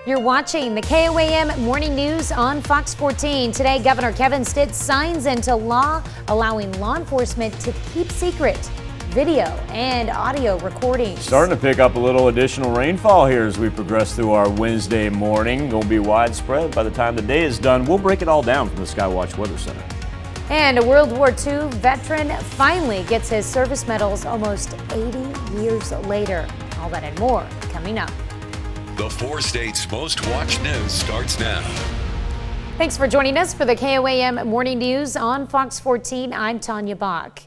You're watching the KOAM Morning News on Fox 14. Today, Governor Kevin Stitt signs into law allowing law enforcement to keep secret video and audio recordings. Starting to pick up a little additional rainfall here as we progress through our Wednesday morning. Going to be widespread by the time the day is done. We'll break it all down from the Skywatch Weather Center. And a World War II veteran finally gets his service medals almost 80 years later. All that and more coming up. The 4 states' most watched news starts now. Thanks for joining us for the KOAM Morning News on Fox 14. I'm Tanya Bach.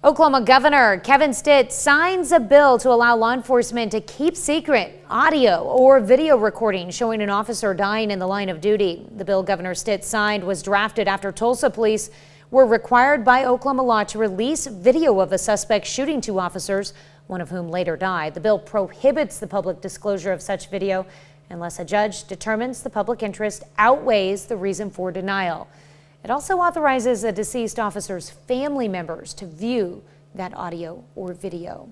Oklahoma Governor Kevin Stitt signs a bill to allow law enforcement to keep secret audio or video recording showing an officer dying in the line of duty. The bill Governor Stitt signed was drafted after Tulsa police were required by Oklahoma law to release video of a suspect shooting 2 officers, one of whom later died. The bill prohibits the public disclosure of such video unless a judge determines the public interest outweighs the reason for denial. It also authorizes a deceased officer's family members to view that audio or video.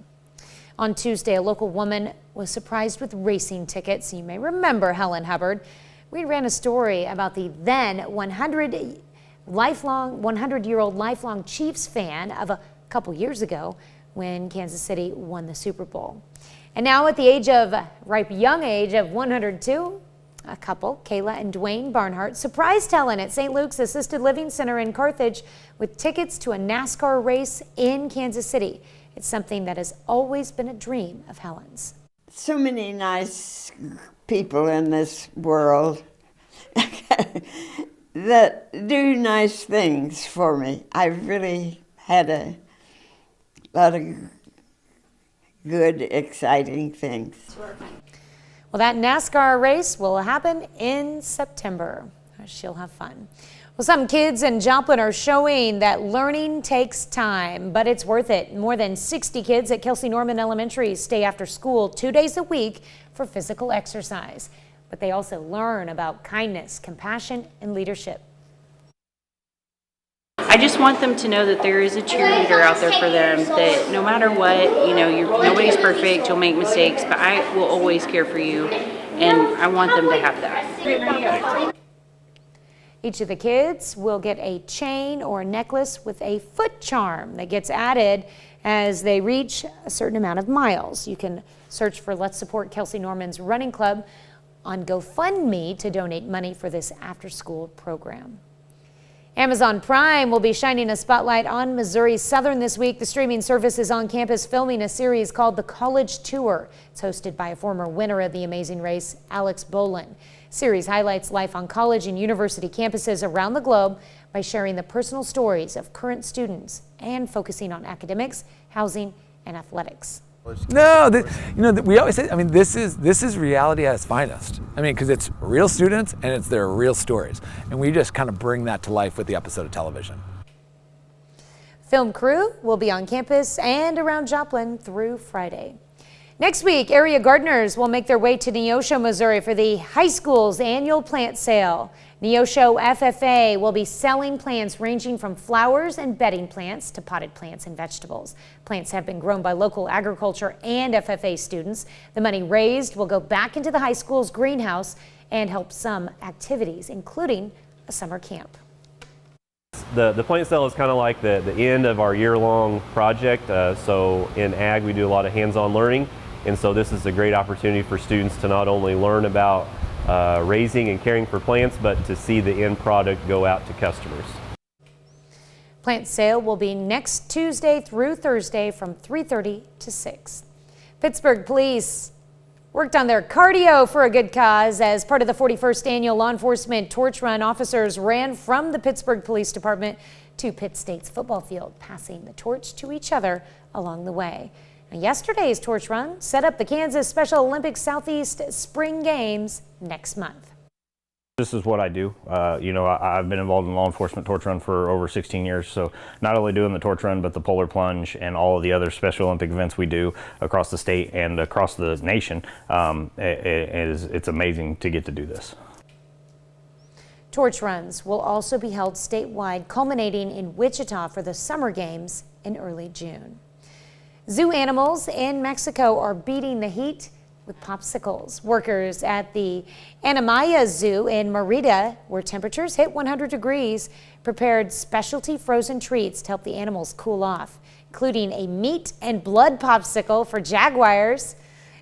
On Tuesday, a local woman was surprised with racing tickets. You may remember Helen Hubbard. We ran a story about the then 100-year-old lifelong Chiefs fan of a couple years ago when Kansas City won the Super Bowl. And now at the ripe young age of 102, a couple, Kayla and Dwayne Barnhart, surprised Helen at St. Luke's Assisted Living Center in Carthage with tickets to a NASCAR race in Kansas City. It's something that has always been a dream of Helen's. So many nice people in this world that do nice things for me. I really had a lot of good, exciting things. Well, that NASCAR race will happen in September. She'll have fun. Well, some kids in Joplin are showing that learning takes time, but it's worth it. More than 60 kids at KELSEY Norman Elementary stay after school 2 days a week for physical exercise. But they also learn about kindness, compassion, and leadership. I just want them to know that there is a cheerleader out there for them, that no matter what, nobody's perfect, you'll make mistakes, but I will always care for you, and I want them to have that. Each of the kids will get a chain or a necklace with a foot charm that gets added as they reach a certain amount of miles. You can search for Let's Support KELSEY Norman's Running Club on GoFundMe to donate money for this after-school program. Amazon Prime will be shining a spotlight on Missouri Southern this week. The streaming service is on campus filming a series called The College Tour. It's hosted by a former winner of the Amazing Race, Alex Bolin. Series highlights life on college and university campuses around the globe by sharing the personal stories of current students and focusing on academics, housing, and athletics. No, we always say, this is reality at its finest. Because it's real students and it's their real stories. And we just kind of bring that to life with the episode of television. Film crew will be on campus and around Joplin through Friday. Next week, area gardeners will make their way to NEOSHO, Missouri for the high school's annual plant sale. NEOSHO FFA will be selling plants ranging from flowers and bedding plants to potted plants and vegetables. Plants have been grown by local agriculture and FFA students. The money raised will go back into the high school's greenhouse and help some activities, including a summer camp. The plant sale is kind of like the end of our year-long project. So in ag, we do a lot of hands-on learning. And so this is a great opportunity for students to not only learn about raising and caring for plants, but to see the end product go out to customers. Plant sale will be next Tuesday through Thursday from 3:30 to 6. Pittsburgh police worked on their cardio for a good cause. As part of the 41st annual law enforcement torch run, officers ran from the Pittsburgh Police Department to Pitt State's football field, passing the torch to each other along the way. Now, yesterday's torch run set up the Kansas Special Olympics Southeast Spring Games next month. This is what I do. I've been involved in law enforcement torch run for over 16 years. So not only doing the torch run, but the polar plunge and all of the other Special Olympic events we do across the state and across the nation. It's amazing to get to do this. Torch runs will also be held statewide, culminating in Wichita for the Summer Games in early June. Zoo animals in Mexico are beating the heat with popsicles. Workers at the Anamaya Zoo in Merida, where temperatures hit 100 degrees, prepared specialty frozen treats to help the animals cool off, including a meat and blood popsicle for jaguars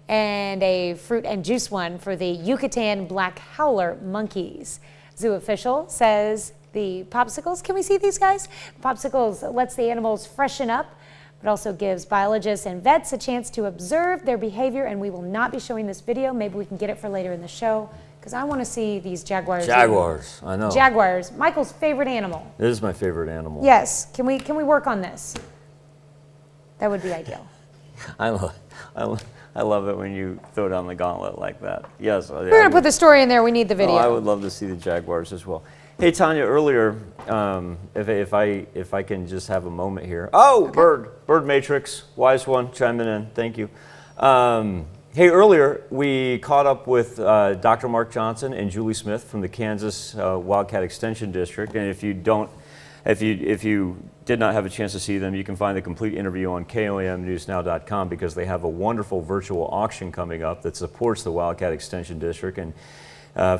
and a fruit and juice one for the Yucatan black howler monkeys. Zoo official says the popsicles, can we see these guys? Popsicles lets the animals freshen up, but also gives biologists and vets a chance to observe their behavior, and we will not be showing this video. Maybe we can get it for later in the show, because I want to see these jaguars. Jaguars, I know. Jaguars, Michael's favorite animal. This is my favorite animal. Yes, can we work on this? That would be ideal. I love it when you throw down the gauntlet like that. Yes. We're going to put the story in there. We need the video. Oh, I would love to see the jaguars as well. Hey, Tanya, earlier, if I can just have a moment here. Oh, okay. Bird Matrix, wise one, chiming in. Thank you. Hey, earlier we caught up with Dr. Mark Johnson and Julie Smith from the Kansas Wildcat Extension District, and if you did not have a chance to see them, you can find the complete interview on KOAMnewsnow.com, because they have a wonderful virtual auction coming up that supports the Wildcat Extension District. And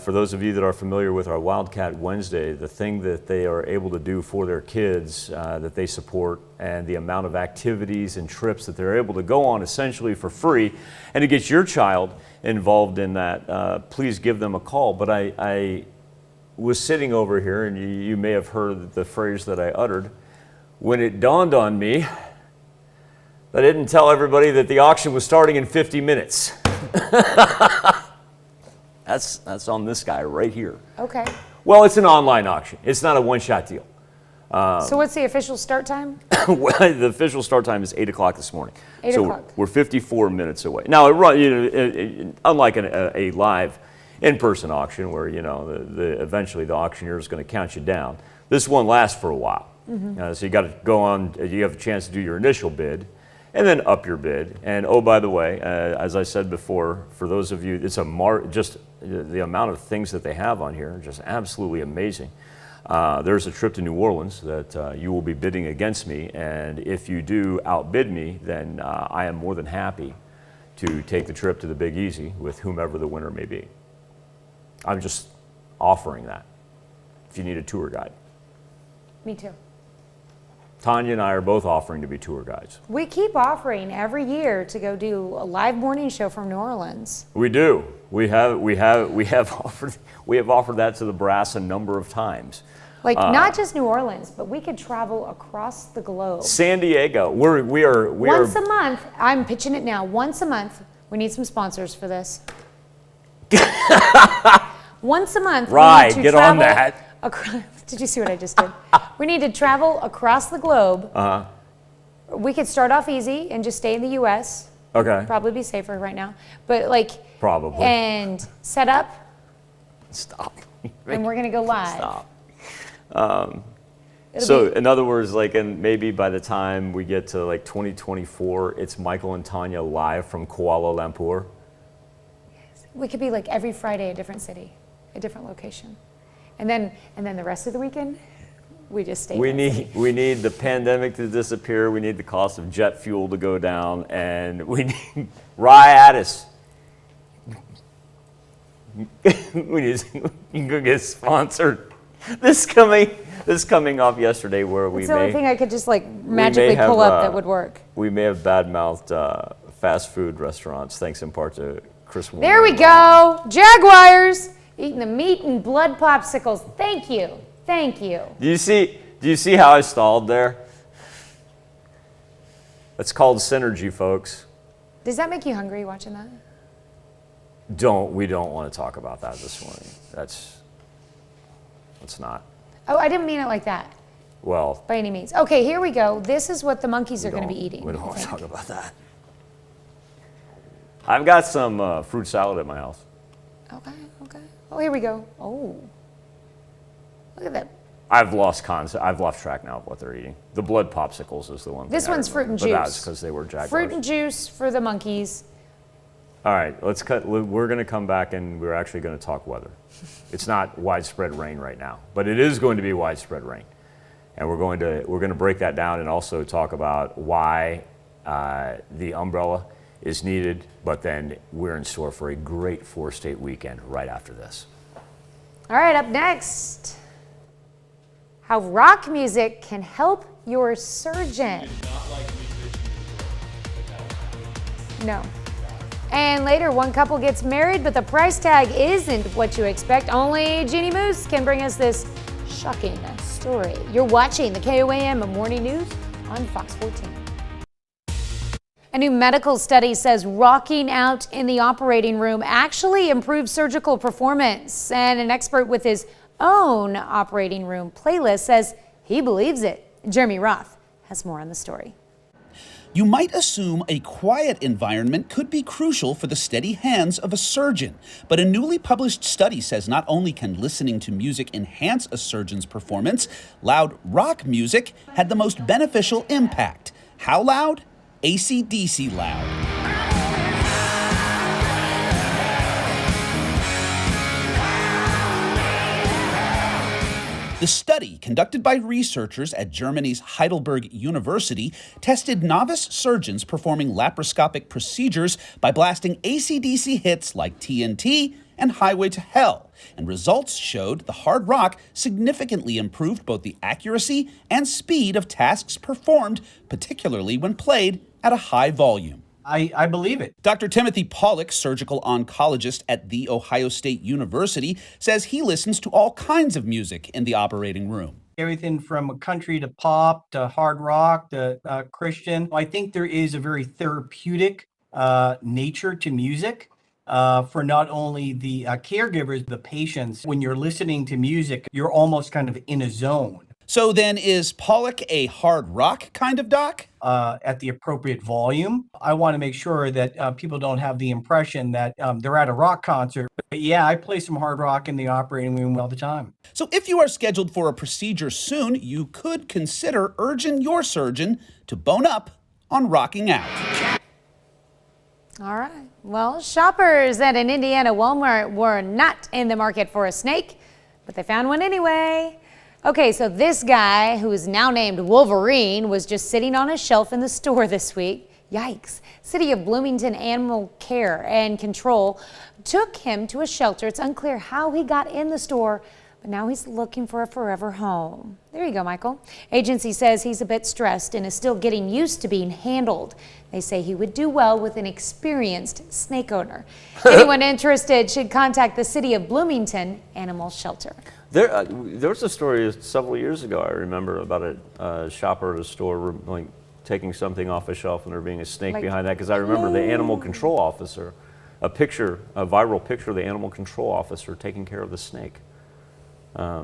for those of you that are familiar with our Wildcat Wednesday, the thing that they are able to do for their kids that they support, and the amount of activities and trips that they're able to go on essentially for free, and to get your child involved in that, please give them a call. But I was sitting over here, and you may have heard the phrase that I uttered, when it dawned on me, I didn't tell everybody that the auction was starting in 50 minutes. That's on this guy right here. Okay. Well, it's an online auction. It's not a one-shot deal. So what's the official start time? Well, the official start time is 8 o'clock this morning. 8 o'clock. So we're 54 minutes away. Now, unlike a live in-person auction where, eventually the auctioneer is going to count you down, this one lasts for a while. Mm-hmm. So you got to go on, you have a chance to do your initial bid, and then up your bid. And oh, by the way, as I said before, for those of you, it's just the amount of things that they have on here, just absolutely amazing. There's a trip to New Orleans that you will be bidding against me, and if you do outbid me, then I am more than happy to take the trip to the Big Easy with whomever the winner may be. I'm just offering that if you need a tour guide. Me too. Tanya and I are both offering to be tour guides. We keep offering every year to go do a live morning show from New Orleans. We do. We have offered that to the brass a number of times. Like not just New Orleans, but we could travel across the globe. San Diego. We are once a month. I'm pitching it now. Once a month. We need some sponsors for this. Once a month. Right. Get on that. Did you see what I just did? We need to travel across the globe. Uh-huh. We could start off easy and just stay in the U.S. Okay. Probably be safer right now. But probably. And set up. Stop. And we're going to go live. Stop. So in other words, and maybe by the time we get to 2024, it's Michael and Tanya live from Kuala Lumpur. Yes. We could be every Friday, a different city, a different location. And then the rest of the weekend, we just stay. We need the pandemic to disappear. We need the cost of jet fuel to go down, and we need Riatis. You can go get sponsored. This coming off yesterday, where we It's the only thing I could just magically pull up that would work. We may have badmouthed fast food restaurants, thanks in part to Chris Warner. There we go, Jaguars. Eating the meat and blood popsicles. Thank you. Thank you. Do you see how I stalled there? That's called synergy, folks. Does that make you hungry watching that? We don't want to talk about that this morning. Let's not. Oh, I didn't mean it like that. Well. By any means. Okay, here we go. This is what the monkeys are going to be eating. We don't want to talk about that. I've got some fruit salad at my house. Okay. Oh, here we go. Oh, look at that. I've lost track now of what they're eating. The blood popsicles is the one. This one's fruit and juice. But that's because they were jaguars. Fruit and juice for the monkeys. All right, let's cut. We're going to come back and we're actually going to talk weather. It's not widespread rain right now, but it is going to be widespread rain, and we're going to break that down and also talk about why the umbrella is needed, but then we're in store for a great 4-state weekend right after this. All right, up next, how rock music can help your surgeon. No. And later, one couple gets married, but the price tag isn't what you expect. Only Jeannie Moose can bring us this shocking story. You're watching the KOAM Morning News on Fox 14. A new medical study says rocking out in the operating room actually improves surgical performance. And an expert with his own operating room playlist says he believes it. Jeremy Roth has more on the story. You might assume a quiet environment could be crucial for the steady hands of a surgeon. But a newly published study says not only can listening to music enhance a surgeon's performance, loud rock music had the most beneficial impact. How loud? AC/DC loud. The study, conducted by researchers at Germany's Heidelberg University, tested novice surgeons performing laparoscopic procedures by blasting AC/DC hits like TNT and Highway to Hell, and results showed the hard rock significantly improved both the accuracy and speed of tasks performed, particularly when played at a high volume. I believe it. Dr. Timothy Pollock, surgical oncologist at The Ohio State University, says he listens to all kinds of music in the operating room. Everything from country to pop to hard rock to Christian. I think there is a very therapeutic nature to music for not only the caregivers, the patients. When you're listening to music, you're almost kind of in a zone. So then is Pollock a hard rock kind of doc? At the appropriate volume. I want to make sure that people don't have the impression that they're at a rock concert. But yeah, I play some hard rock in the operating room all the time. So if you are scheduled for a procedure soon, you could consider urging your surgeon to bone up on rocking out. All right. Well, shoppers at an Indiana Walmart were not in the market for a snake, but they found one anyway. Okay, so this guy, who is now named Wolverine, was just sitting on a shelf in the store this week. Yikes. City of Bloomington Animal Care and Control took him to a shelter. It's unclear how he got in the store, but now he's looking for a forever home. There you go, Michael. Agency says he's a bit stressed and is still getting used to being handled. They say he would do well with an experienced snake owner. Anyone interested should contact the City of Bloomington Animal Shelter. There was a story several years ago, I remember, about a shopper at a store like taking something off a shelf and there being a snake behind that, because I remember the animal control officer, a viral picture of the animal control officer taking care of the snake. I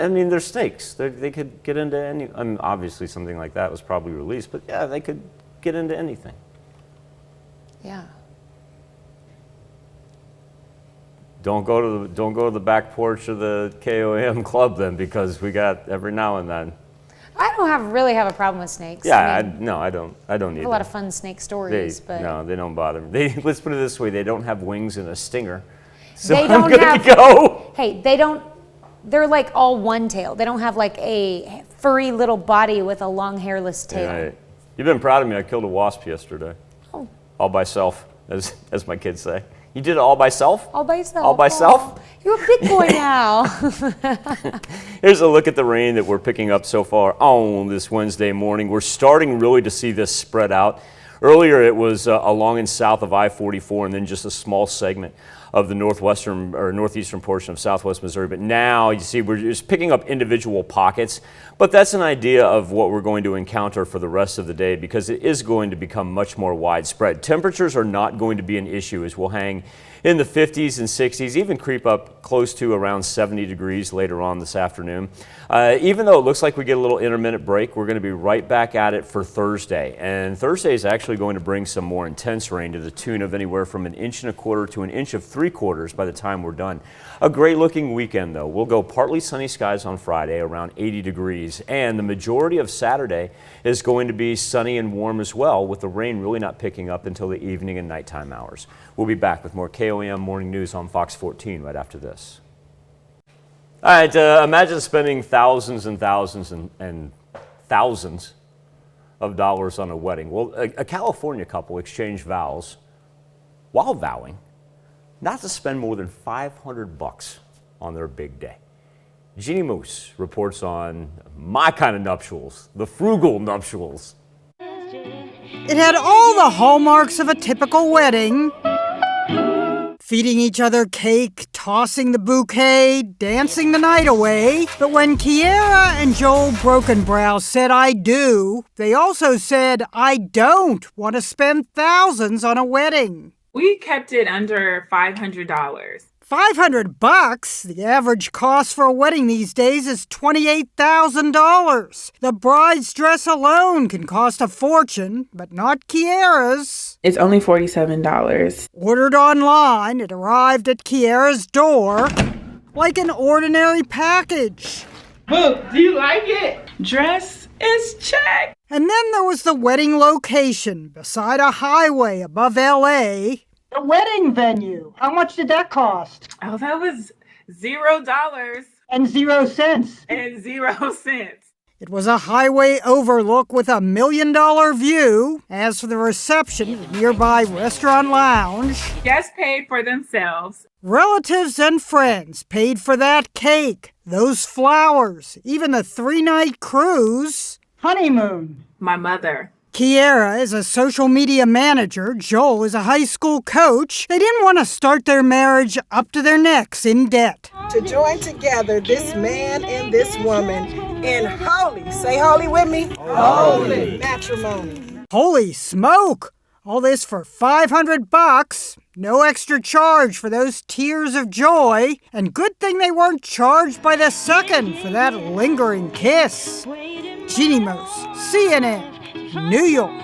mean, they're snakes. They could get into any, I mean, obviously something like that was probably released, but yeah, they could get into anything. Yeah. Don't go to the back porch of the KOAM club then, because we got every now and then. I don't really have a problem with snakes. Yeah, I mean, I don't either. a lot of fun snake stories, but no, they don't bother me. Let's put it this way: they don't have wings and a stinger, so they I'm don't good have, to go. Hey, they're like all one tail. They don't have like a furry little body with a long hairless tail. Right. You've been proud of me. I killed a wasp yesterday. Oh. All by self, as my kids say. You did it all by self? All by self. All by self? You're a big boy now. Here's a look at the rain that we're picking up so far on this Wednesday morning. We're starting really to see this spread out. Earlier it was along and south of I-44 and then just a small segment of the northwestern or northeastern portion of southwest Missouri. But now you see we're just picking up individual pockets. But that's an idea of what we're going to encounter for the rest of the day, because it is going to become much more widespread. Temperatures are not going to be an issue, as we'll hang in the 50s and 60s, even creep up close to around 70 degrees later on this afternoon. Even though it looks like we get a little intermittent break, we're going to be right back at it for Thursday. And Thursday is actually going to bring some more intense rain to the tune of anywhere from 1.25 inches to 1 3/4 inches by the time we're done. A great looking weekend though. We'll go partly sunny skies on Friday, around 80 degrees. And the majority of Saturday is going to be sunny and warm as well, with the rain really not picking up until the evening and nighttime hours. We'll be back with more KOAM Morning News on Fox 14 right after this. All right, imagine spending thousands and thousands and thousands of dollars on a wedding. Well, a California couple exchanged vows while vowing not to spend more than $500 on their big day. Jeannie Moose reports on my kind of nuptials, the frugal nuptials. It had all the hallmarks of a typical wedding. Feeding each other cake, tossing the bouquet, dancing the night away. But when Kiera and Joel Brokenbrow said I do, they also said I don't want to spend thousands on a wedding. We kept it under $500. $500? The average cost for a wedding these days is $28,000. The bride's dress alone can cost a fortune, but not Kiera's. It's only $47. Ordered online, it arrived at Kiera's door like an ordinary package. Boo, do you like it? Dress is check. And then there was the wedding location beside a highway above L.A., a wedding venue. How much did that cost? Oh, that was $0. And 0 cents. And 0 cents. It was a highway overlook with $1 million view. As for the reception, the nearby restaurant lounge, Guests paid for themselves. relatives and friends paid for that cake, those flowers, even the 3-night cruise. Honeymoon. My mother. Kiera is a social media manager. Joel is a high school coach. They didn't want to start their marriage up to their necks in debt. To join together this man and this woman in holy, say holy with me, holy matrimony. Holy smoke! All this for $500. No extra charge for those tears of joy. And good thing they weren't charged by the second for that lingering kiss. Jeannie Moose, CNN. New York.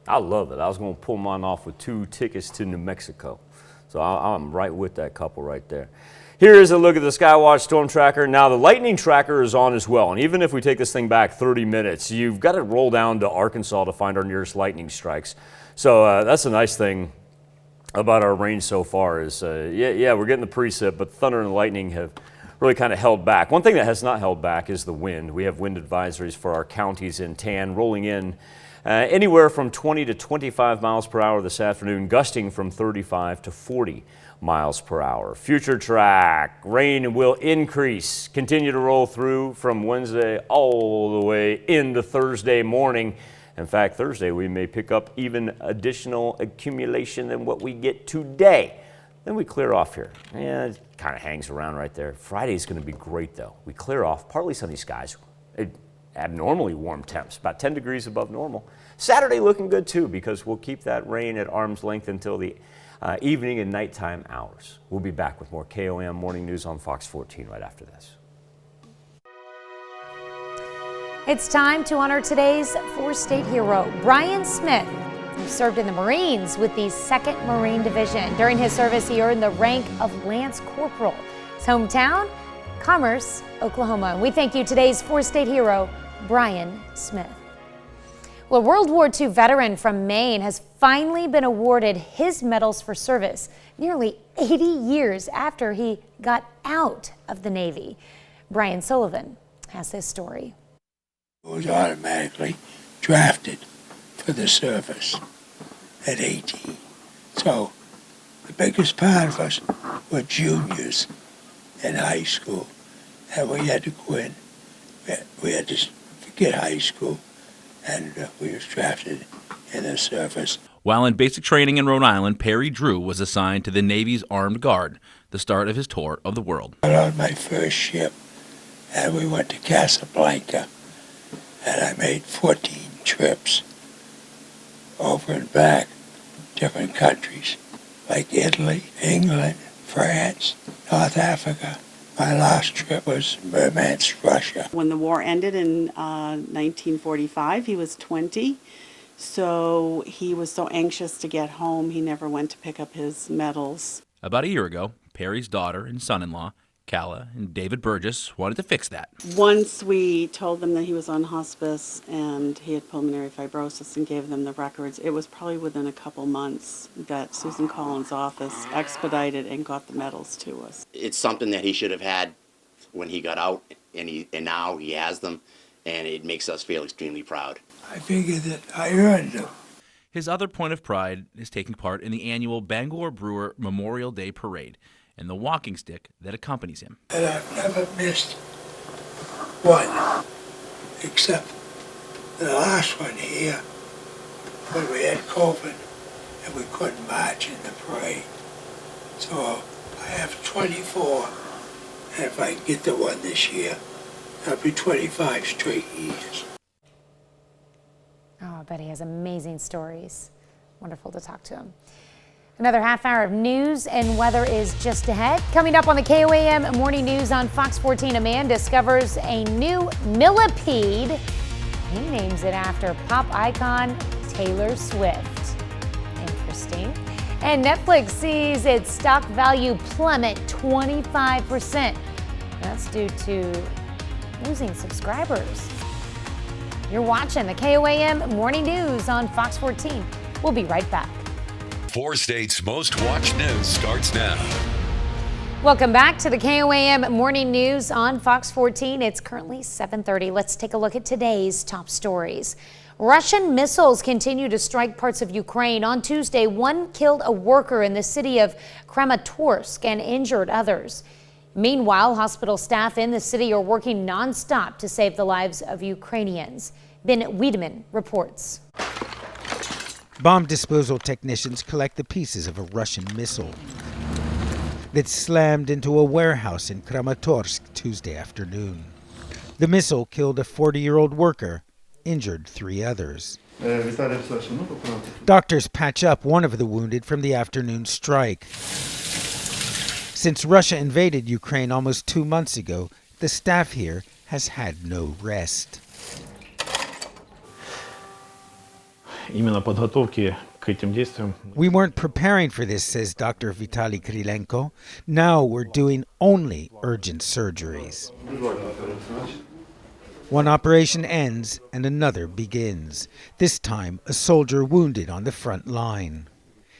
I love it. I was going to pull mine off with 2 tickets to New Mexico. So I'm right with that couple right there. Here is a look at the Skywatch Storm Tracker. Now the lightning tracker is on as well. And even if we take this thing back 30 minutes, you've got to roll down to Arkansas to find our nearest lightning strikes. So that's a nice thing about our range so far is, yeah, we're getting the precip, but thunder and lightning have really kind of held back. One thing that has not held back is the wind. We have wind advisories for our counties in TAN rolling in anywhere from 20 to 25 miles per hour this afternoon, gusting from 35 to 40 miles per hour. Future track, rain will increase, continue to roll through from Wednesday all the way into Thursday morning. In fact, Thursday we may pick up even additional accumulation than what we get today. Then we clear off here. Yeah, it kind of hangs around right there. Friday's going to be great, though. We clear off, partly sunny skies, abnormally warm temps, about 10 degrees above normal. Saturday looking good, too, because we'll keep that rain at arm's length until the evening and nighttime hours. We'll be back with more KOAM Morning News on Fox 14 right after this. It's time to honor today's 4-state hero, Brian Smith, who served in the Marines with the 2nd Marine Division. During his service, he earned the rank of Lance Corporal. His hometown, Commerce, Oklahoma. And we thank you, today's 4-state hero, Brian Smith. Well, a World War II veteran from Maine has finally been awarded his medals for service nearly 80 years after he got out of the Navy. Brian Sullivan has this story. Was automatically drafted for the service at 18. So the biggest part of us were juniors in high school, and we had to go in. We had to forget high school, and we was drafted in the service. While in basic training in Rhode Island, Perry Drew was assigned to the Navy's Armed Guard, the start of his tour of the world. I got on my first ship, and we went to Casablanca, and I made 14 trips over and back, different countries, like Italy, England, France, North Africa. My last trip was Murmansk, Russia. When the war ended in 1945, he was 20, so he was so anxious to get home, he never went to pick up his medals. About a year ago, Perry's daughter and son-in-law, Calla and David Burgess, wanted to fix that. Once we told them that he was on hospice and he had pulmonary fibrosis and gave them the records, it was probably within a couple months that Susan Collins' office expedited and got the medals to us. It's something that he should have had when he got out, and now he has them. and it makes us feel extremely proud. I figured that I earned them. His other point of pride is taking part in the annual Bangor Brewer Memorial Day Parade and the walking stick that accompanies him. And I've never missed one, except the last one here, when we had COVID and we couldn't march in the parade. So I have 24, and if I get the one this year, that'll be 25 straight years. Oh, I bet he has amazing stories. Wonderful to talk to him. Another half hour of news and weather is just ahead. Coming up on the KOAM Morning News on Fox 14, a man discovers a new millipede. He names it after pop icon Taylor Swift. Interesting. And Netflix sees its stock value plummet 25%. That's due to losing subscribers. You're watching the KOAM Morning News on Fox 14. We'll be right back. 4 States' most watched news starts now. Welcome back to the KOAM Morning News on Fox 14. It's currently 7:30. Let's take a look at today's top stories. Russian missiles continue to strike parts of Ukraine. On Tuesday, one killed a worker in the city of Kramatorsk and injured others. Meanwhile, hospital staff in the city are working nonstop to save the lives of Ukrainians. Ben Wiedemann reports. Bomb disposal technicians collect the pieces of a Russian missile that slammed into a warehouse in Kramatorsk Tuesday afternoon. The missile killed a 40-year-old worker, injured 3 others. Doctors patch up one of the wounded from the afternoon strike. Since Russia invaded Ukraine almost 2 months ago, the staff here has had no rest. We weren't preparing for this, says Dr. Vitaly Krylenko. Now we're doing only urgent surgeries. One operation ends and another begins. This time, a soldier wounded on the front line.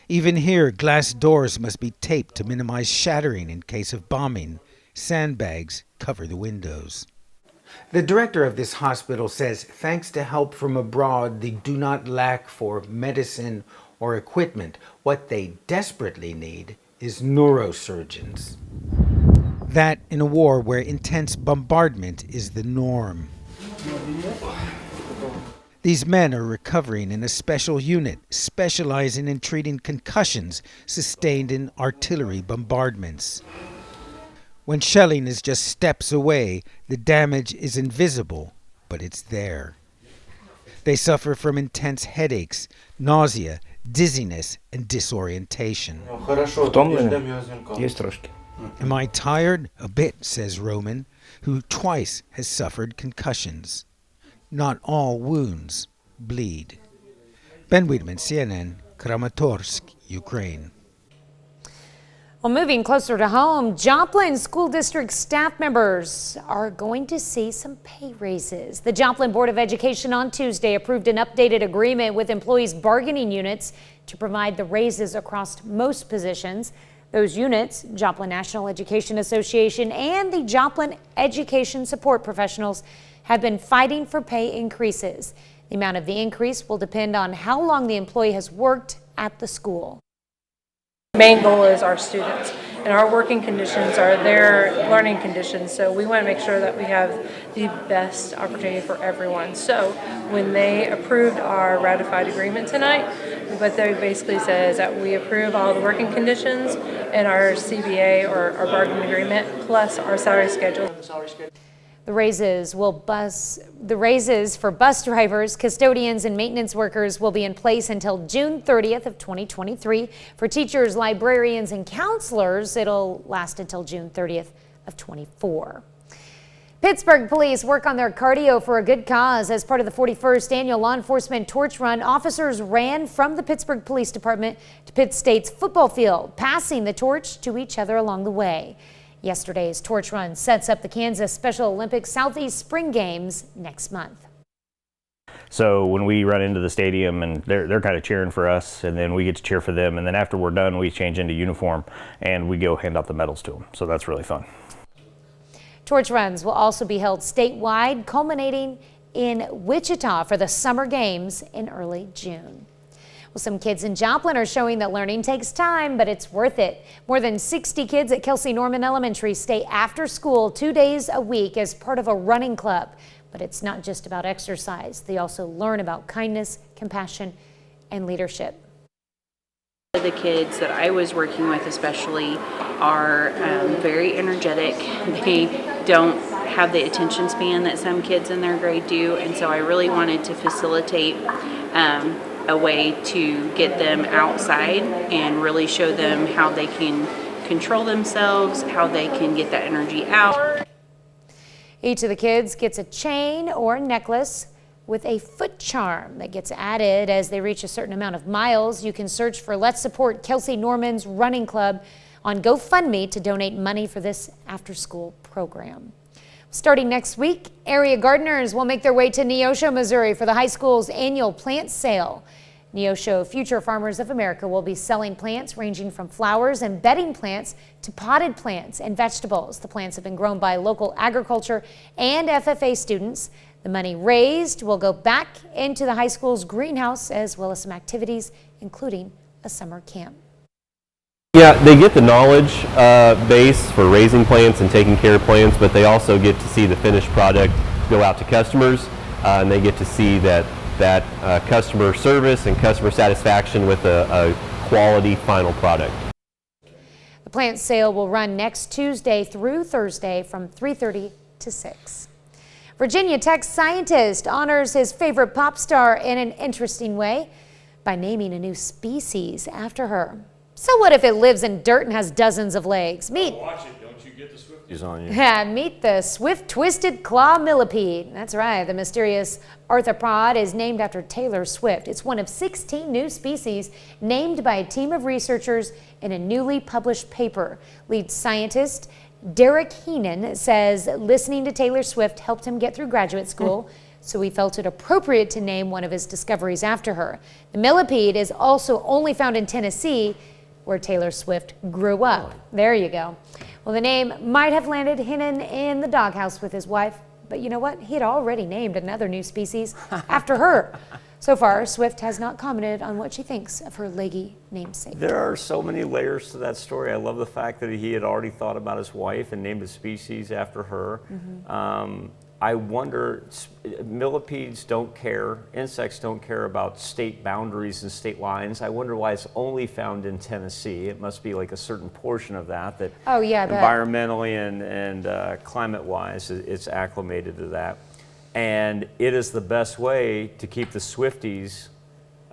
Even here, glass doors must be taped to minimize shattering in case of bombing. Sandbags cover the windows. The director of this hospital says thanks to help from abroad, they do not lack for medicine or equipment. What they desperately need is neurosurgeons. That in a war where intense bombardment is the norm. These men are recovering in a special unit specializing in treating concussions sustained in artillery bombardments. When shelling is just steps away, the damage is invisible, but it's there. They suffer from intense headaches, nausea, dizziness, and disorientation. Am I tired? A bit, says Roman, who twice has suffered concussions. Not all wounds bleed. Ben Wiedemann, CNN, Kramatorsk, Ukraine. Well, moving closer to home, Joplin School District staff members are going to see some pay raises. The Joplin Board of Education on Tuesday approved an updated agreement with employees' bargaining units to provide the raises across most positions. Those units, Joplin National Education Association and the Joplin Education Support Professionals, have been fighting for pay increases. The amount of the increase will depend on how long the employee has worked at the school. The main goal is our students, and our working conditions are their learning conditions, so we want to make sure that we have the best opportunity for everyone. So when they approved our ratified agreement tonight, what they basically said is that we approve all the working conditions and our CBA or our bargaining agreement plus our salary schedule. The raises for bus drivers, custodians, and maintenance workers will be in place until June 30th of 2023. For teachers, librarians, and counselors, it'll last until June 30th of 24. Pittsburgh police work on their cardio for a good cause. As part of the 41st annual law enforcement torch run, officers ran from the Pittsburgh Police Department to Pitt State's football field, passing the torch to each other along the way. Yesterday's torch run sets up the Kansas Special Olympics Southeast Spring Games next month. So when we run into the stadium and they're kind of cheering for us, and then we get to cheer for them, and then after we're done we change into uniform and we go hand out the medals to them. So that's really fun. Torch runs will also be held statewide, culminating in Wichita for the Summer Games in early June. Well, some kids in Joplin are showing that learning takes time, but it's worth it. More than 60 kids at KELSEY Norman Elementary stay after school 2 days a week as part of a running club. But it's not just about exercise. They also learn about kindness, compassion, and leadership. The kids that I was working with especially are very energetic. They don't have the attention span that some kids in their grade do, and so I really wanted to facilitate a way to get them outside and really show them how they can control themselves, how they can get that energy out. Each of the kids gets a chain or necklace with a foot charm that gets added as they reach a certain amount of miles. You can search for Let's Support KELSEY Norman's Running Club on GoFundMe to donate money for this after-school program. Starting next week, area gardeners will make their way to Neosho, Missouri for the high school's annual plant sale. NEOSHO Future Farmers of America will be selling plants ranging from flowers and bedding plants to potted plants and vegetables. The plants have been grown by local agriculture and FFA students. The money raised will go back into the high school's greenhouse as well as some activities, including a summer camp. Yeah, they get the knowledge base for raising plants and taking care of plants, but they also get to see the finished product go out to customers, and they get to see that customer service and customer satisfaction with a quality final product. The plant sale will run next Tuesday through Thursday from 3:30 to 6. Virginia Tech scientist honors his favorite pop star in an interesting way by naming a new species after her. So what if it lives in dirt and has dozens of legs? Meet Watch it, don't you get the Swifties on you. Meet the swift-twisted claw millipede. That's right, the mysterious arthropod is named after Taylor Swift. It's one of 16 new species named by a team of researchers in a newly published paper. Lead scientist Derek Heenan says listening to Taylor Swift helped him get through graduate school, so he felt it appropriate to name one of his discoveries after her. The millipede is also only found in Tennessee, where Taylor Swift grew up. There you go. Well, the name might have landed Heenan in the doghouse with his wife, but you know what? He had already named another new species after her. So far, Swift has not commented on what she thinks of her leggy namesake. There are so many layers to that story. I love the fact that he had already thought about his wife and named a species after her. I wonder, millipedes don't care, insects don't care about state boundaries and state lines. I wonder why it's only found in Tennessee. It must be like a certain portion of that oh, yeah, environmentally and climate-wise, it's acclimated to that. And it is the best way to keep the Swifties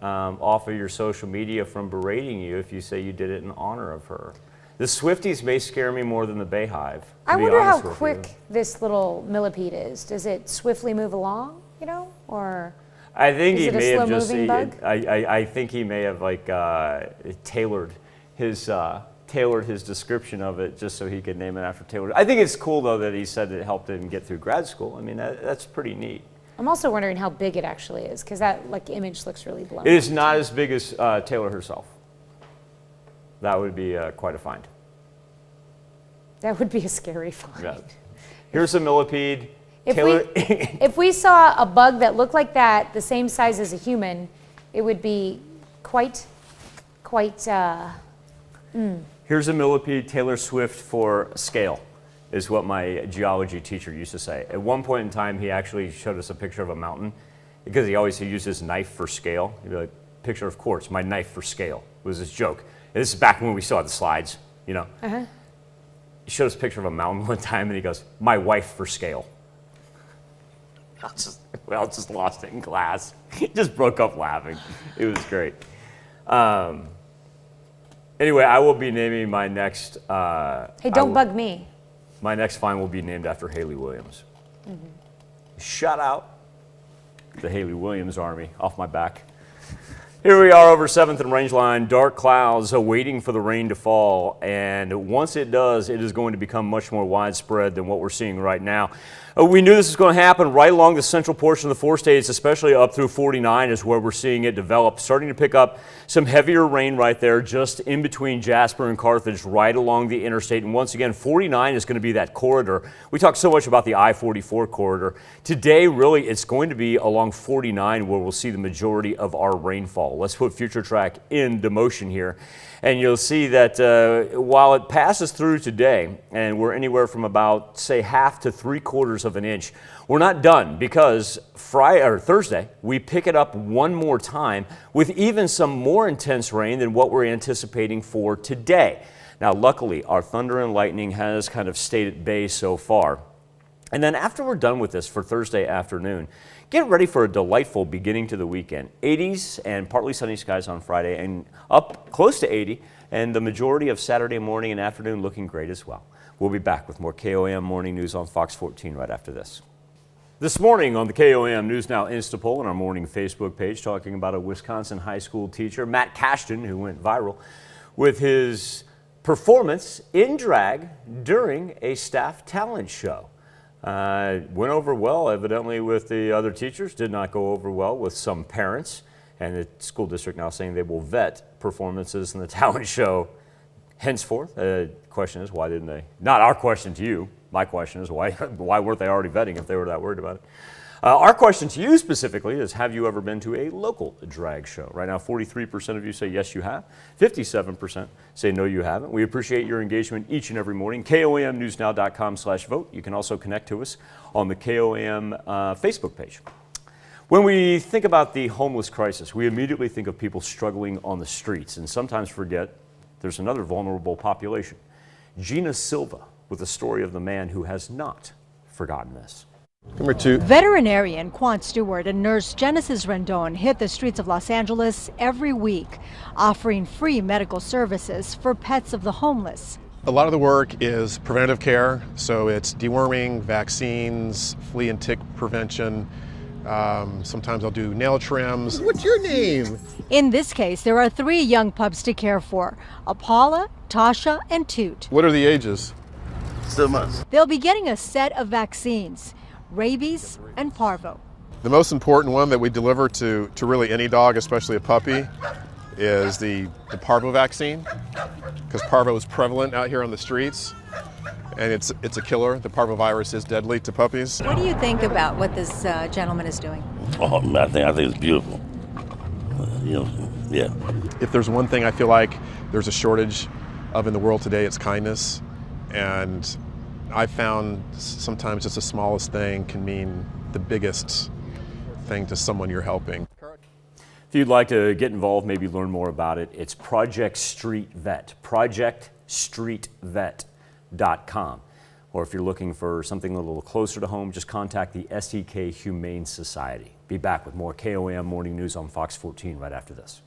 off of your social media from berating you if you say you did it in honor of her. The Swifties may scare me more than the Bayhive. I wonder how quick this little millipede is. Does it swiftly move along, you know, or I think is he it may a have just. slow-moving bug? I think he may have like tailored his description of it just so he could name it after Taylor. I think it's cool though that he said it helped him get through grad school. I mean that's pretty neat. I'm also wondering how big it actually is because that image looks really blown. It is not as big as Taylor herself. That would be quite a find. That would be a scary find. Yeah. Here's a millipede. If we saw a bug that looked like that, the same size as a human, it would be quite. Here's a millipede, Taylor Swift for scale, is what my geology teacher used to say. At one point in time, he actually showed us a picture of a mountain because he always used his knife for scale. He'd be like, picture of quartz, my knife for scale was his joke. And this is back when we saw the slides, you know. He showed us a picture of a mountain one time and he goes, my wife for scale. We all just lost it in class. He just broke up laughing. It was great. Anyway, I will be naming my next... hey, don't bug me. My next find will be named after Haley Williams. Shout out the Haley Williams Army off my back. Here we are over 7th and Rangeline, dark clouds waiting for the rain to fall, and once it does, it is going to become much more widespread than what we're seeing right now. We knew this was going to happen right along the central portion of the 4 states, especially up through 49 is where we're seeing it develop, starting to pick up some heavier rain right there just in between Jasper and Carthage, right along the interstate. And once again, 49 is going to be that corridor. We talked so much about the I-44 corridor. Today, really, it's going to be along 49 where we'll see the majority of our rainfall. Let's put Future Track into motion here. And you'll see that while it passes through today, and we're anywhere from about, say, 1/2 to 3/4 of an inch, we're not done because Thursday, we pick it up one more time with even some more intense rain than what we're anticipating for today. Now, luckily, our thunder and lightning has kind of stayed at bay so far. And then after we're done with this for Thursday afternoon, get ready for a delightful beginning to the weekend. 80s and partly sunny skies on Friday and up close to 80, and the majority of Saturday morning and afternoon looking great as well. We'll be back with more KOAM Morning News on Fox 14 right after this. This morning on the KOAM News Now Instapoll on our morning Facebook page, talking about a Wisconsin high school teacher, Matt Cashton, who went viral with his performance in drag during a staff talent show. Went over well, evidently, with the other teachers. Did not go over well with some parents. And the school district now saying they will vet performances in the talent show henceforth. The question is, why didn't they? Not our question to you. My question is, why weren't they already vetting if they were that worried about it? Our question to you specifically is, have you ever been to a local drag show? Right now, 43% of you say yes, you have. 57% say no, you haven't. We appreciate your engagement each and every morning. KOAMnewsnow.com/vote. You can also connect to us on the KOAM Facebook page. When we think about the homeless crisis, we immediately think of people struggling on the streets and sometimes forget there's another vulnerable population. Gina Silva with the story of the man who has not forgotten this. Number 2. Veterinarian Quan Stewart and nurse Genesis Rendon hit the streets of Los Angeles every week, offering free medical services for pets of the homeless. A lot of the work is preventative care, so it's deworming, vaccines, flea and tick prevention. Sometimes I'll do nail trims. What's your name? In this case, there are 3 young pups to care for: Apollo, Tasha, and Toot. What are the ages? 7 months. They'll be getting a set of vaccines: rabies and parvo. The most important one that we deliver to really any dog, especially a puppy, is the parvo vaccine, because parvo is prevalent out here on the streets, and it's a killer. The parvovirus is deadly to puppies. What do you think about what this gentleman is doing? Oh, I think it's beautiful. Yeah. If there's one thing I feel like there's a shortage of in the world today, it's kindness. And I found sometimes just the smallest thing can mean the biggest thing to someone you're helping. If you'd like to get involved, maybe learn more about it, it's Project Street Vet, projectstreetvet.com. Or if you're looking for something a little closer to home, just contact the SEK Humane Society. Be back with more KOAM Morning News on Fox 14 right after this.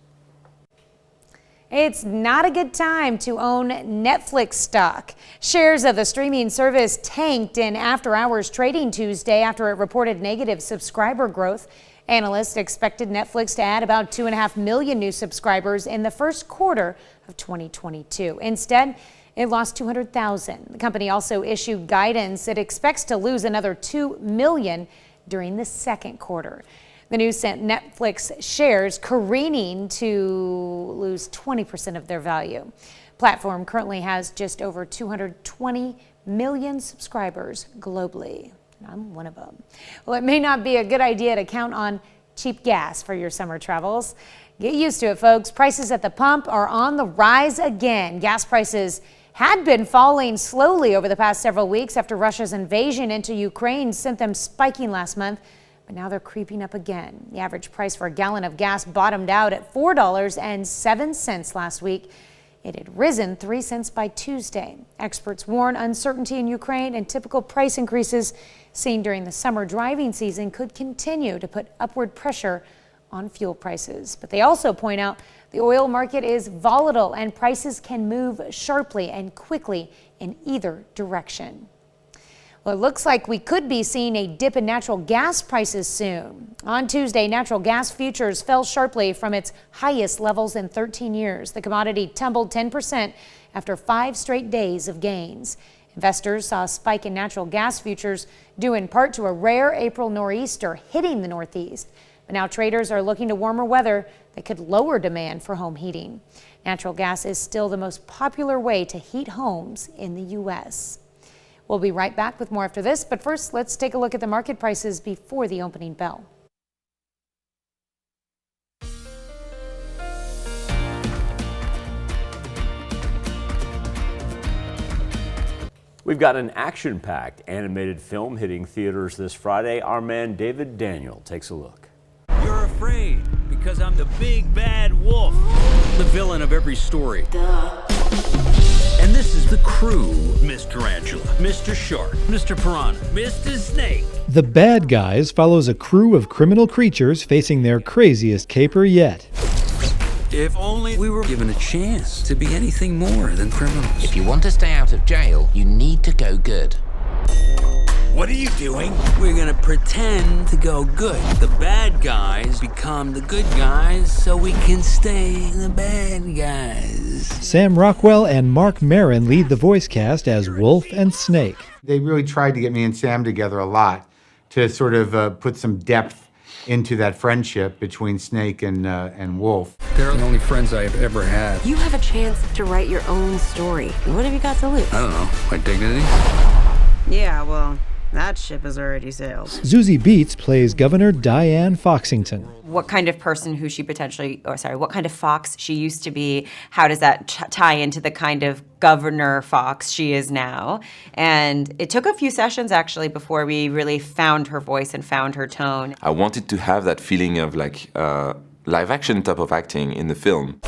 It's not a good time to own Netflix stock. Shares of the streaming service tanked in after-hours trading Tuesday after it reported negative subscriber growth. Analysts expected Netflix to add about 2.5 million new subscribers in the first quarter of 2022. Instead, it lost 200,000. The company also issued guidance it expects to lose another 2 million during the second quarter. The news sent Netflix shares careening to lose 20% of their value. Platform currently has just over 220 million subscribers globally. I'm one of them. Well, it may not be a good idea to count on cheap gas for your summer travels. Get used to it, folks. Prices at the pump are on the rise again. Gas prices had been falling slowly over the past several weeks after Russia's invasion into Ukraine sent them spiking last month. But now they're creeping up again. The average price for a gallon of gas bottomed out at $4.07 last week. It had risen 3 cents by Tuesday. Experts warn uncertainty in Ukraine and typical price increases seen during the summer driving season could continue to put upward pressure on fuel prices. But they also point out the oil market is volatile and prices can move sharply and quickly in either direction. Well, it looks like we could be seeing a dip in natural gas prices soon. On Tuesday, natural gas futures fell sharply from its highest levels in 13 years. The commodity tumbled 10% after 5 straight days of gains. Investors saw a spike in natural gas futures due in part to a rare April nor'easter hitting the Northeast. But now traders are looking to warmer weather that could lower demand for home heating. Natural gas is still the most popular way to heat homes in the U.S. We'll be right back with more after this, but first let's take a look at the market prices before the opening bell. We've got an action-packed animated film hitting theaters this Friday. Our man David Daniel takes a look. You're afraid because I'm the big bad wolf, the villain of every story. Duh. And this is the crew: Miss Tarantula, Mr. Shark, Mr. Piranha, Mr. Snake. The Bad Guys follows a crew of criminal creatures facing their craziest caper yet. If only we were given a chance to be anything more than criminals. If you want to stay out of jail, you need to go good. What are you doing? We're gonna pretend to go good. The bad guys become the good guys so we can stay the bad guys. Sam Rockwell and Mark Maron lead the voice cast as Wolf and Snake. They really tried to get me and Sam together a lot to sort of put some depth into that friendship between Snake and Wolf. They're the only friends I've ever had. You have a chance to write your own story. What have you got to lose? I don't know, my dignity? Yeah, well, that ship has already sailed. Zuzie Beetz plays Governor Diane Foxington. What kind of person who she what kind of fox she used to be, how does that tie into the kind of governor fox she is now? And it took a few sessions actually before we really found her voice and found her tone. I wanted to have that feeling of like live action type of acting in the film.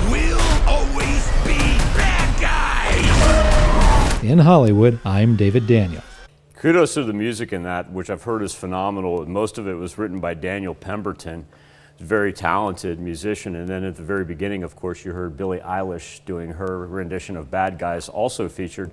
We'll always be bad guys! In Hollywood, I'm David Daniel. Kudos to the music in that, which I've heard is phenomenal. Most of it was written by Daniel Pemberton, a very talented musician. And then at the very beginning, of course, you heard Billie Eilish doing her rendition of Bad Guys, also featured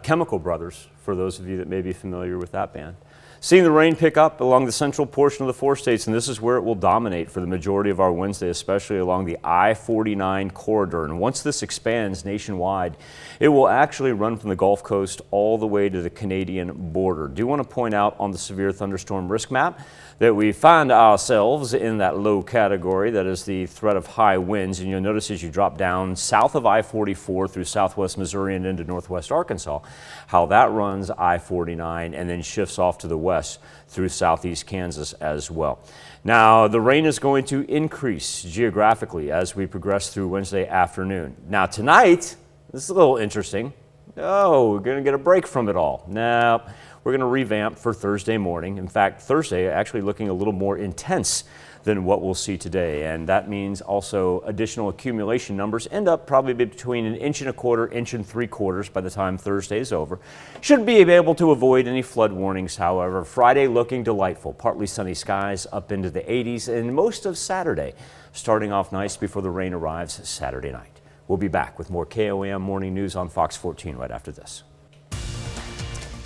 Chemical Brothers, for those of you that may be familiar with that band. Seeing the rain pick up along the central portion of the 4 states, and this is where it will dominate for the majority of our Wednesday, especially along the I-49 corridor. And once this expands nationwide, it will actually run from the Gulf Coast all the way to the Canadian border. Do want to point out on the severe thunderstorm risk map that we find ourselves in that low category, that is the threat of high winds. And you'll notice as you drop down south of I-44 through southwest Missouri and into northwest Arkansas, how that runs I-49 and then shifts off to the west through southeast Kansas as well. Now, the rain is going to increase geographically as we progress through Wednesday afternoon. Now, tonight, this is a little interesting. Oh, we're going to get a break from it all. Now, we're going to revamp for Thursday morning. In fact, Thursday actually looking a little more intense than what we'll see today. And that means also additional accumulation numbers end up probably between 1.25 inches and 3/4 inches by the time Thursday is over. Should be able to avoid any flood warnings, however. Friday looking delightful. Partly sunny skies up into the 80s, and most of Saturday starting off nice before the rain arrives Saturday night. We'll be back with more KOAM Morning News on Fox 14 right after this.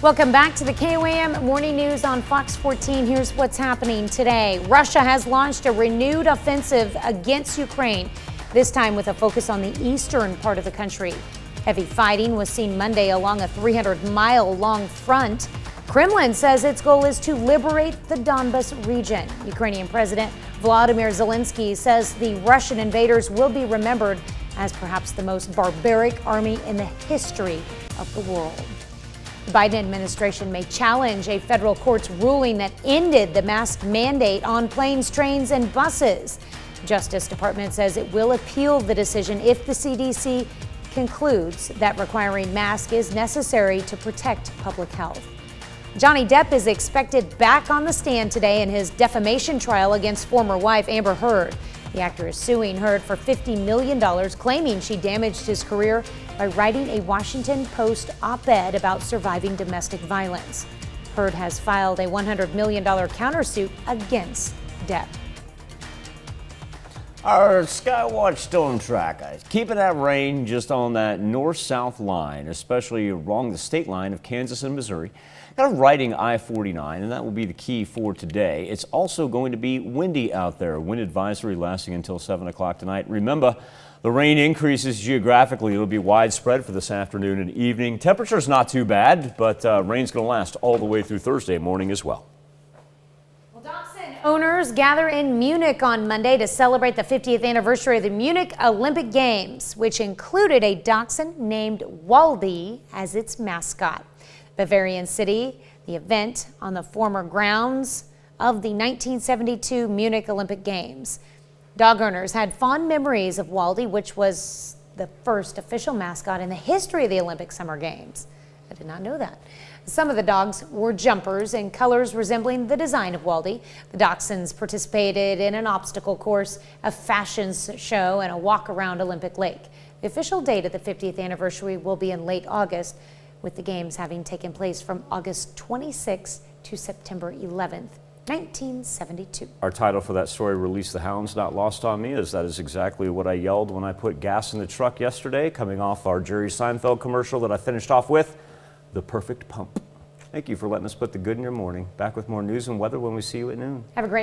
Welcome back to the KOAM Morning News on Fox 14. Here's what's happening today. Russia has launched a renewed offensive against Ukraine, this time with a focus on the eastern part of the country. Heavy fighting was seen Monday along a 300-mile-long front. Kremlin says its goal is to liberate the Donbas region. Ukrainian President Volodymyr Zelensky says the Russian invaders will be remembered as perhaps the most barbaric army in the history of the world. The Biden administration may challenge a federal court's ruling that ended the mask mandate on planes, trains, and buses. The Justice Department says it will appeal the decision if the CDC concludes that requiring masks is necessary to protect public health. Johnny Depp is expected back on the stand today in his defamation trial against former wife Amber Heard. The actor is suing Heard for $50 million, claiming she damaged his career by writing a Washington Post op-ed about surviving domestic violence. Heard has filed a $100 million countersuit against Depp. Our Skywatch storm track, guys, keeping that rain just on that north-south line, especially along the state line of Kansas and Missouri. Kind of riding I-49, and that will be the key for today. It's also going to be windy out there. Wind advisory lasting until 7 o'clock tonight. Remember, the rain increases geographically. It'll be widespread for this afternoon and evening. Temperature's not too bad, but rain's going to last all the way through Thursday morning as well. Owners gather in Munich on Monday to celebrate the 50th anniversary of the Munich Olympic Games, which included a dachshund named Waldy as its mascot. Bavarian City, the event on the former grounds of the 1972 Munich Olympic Games. Dog owners had fond memories of Waldy, which was the first official mascot in the history of the Olympic Summer Games. I did not know that. Some of the dogs wore jumpers in colors resembling the design of Waldy. The dachshunds participated in an obstacle course, a fashion show, and a walk around Olympic Lake. The official date of the 50th anniversary will be in late August, with the games having taken place from August 26th to September 11th, 1972. Our title for that story, Release the Hounds, Not Lost on Me, is that is exactly what I yelled when I put gas in the truck yesterday, coming off our Jerry Seinfeld commercial that I finished off with, The Perfect Pump. Thank you for letting us put the good in your morning. Back with more news and weather when we see you at noon. Have a great